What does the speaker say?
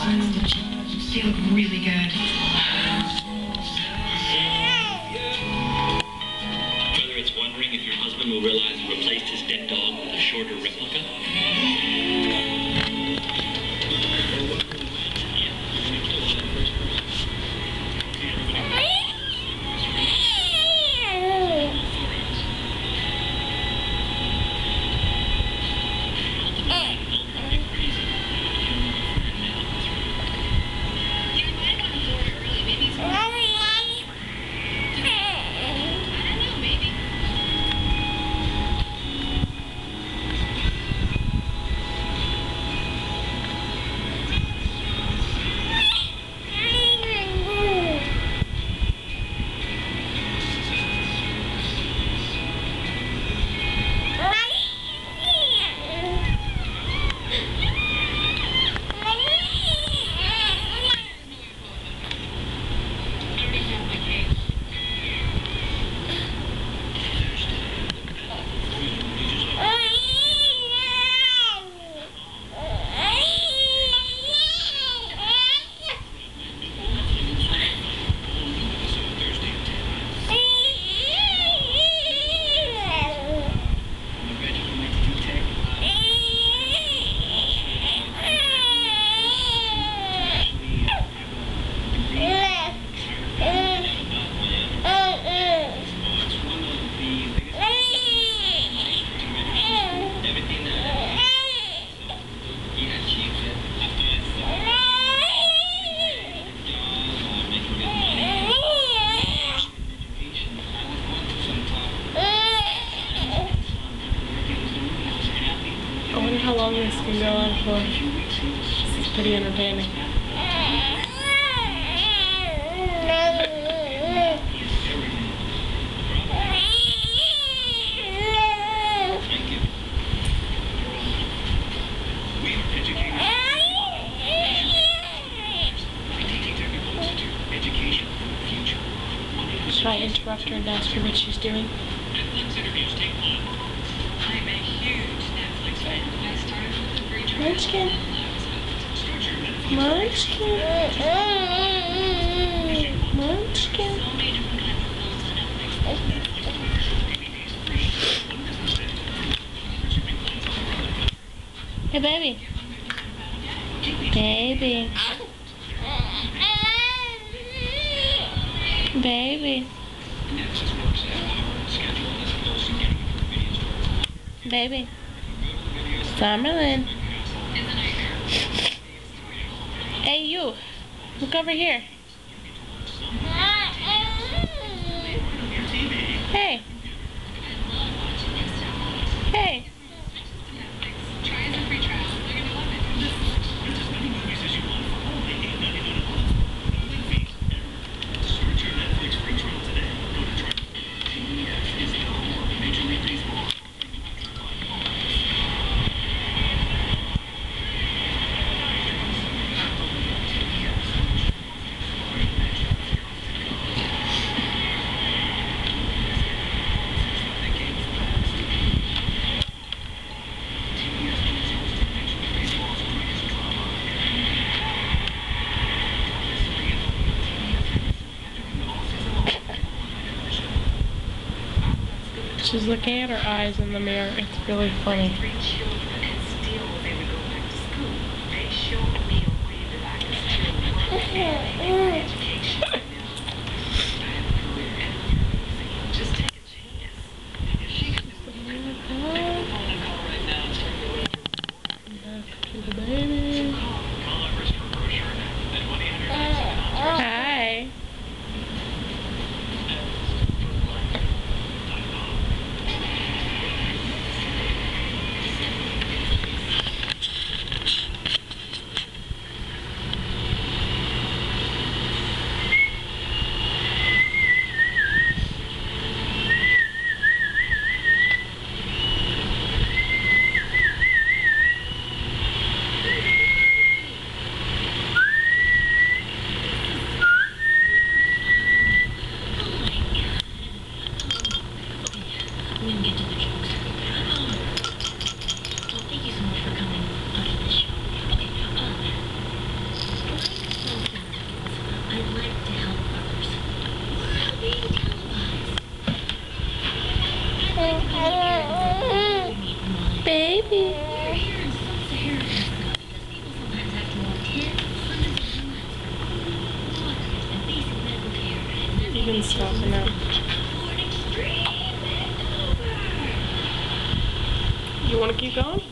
They look really good. Whether it's wondering if your husband will realize he replaced his dead dog with a shorter replica. How long this can go on for. This is pretty entertaining. Should I interrupt her and ask her what she's doing? Munchkin. Munchkin. Munchkin. Hey, baby. Baby. Baby. Baby. Summerlin. Hey, you. Look over here. Hey. Hey. She's looking at her eyes in the mirror. It's really funny. Hi. You can stop now. You want to keep going?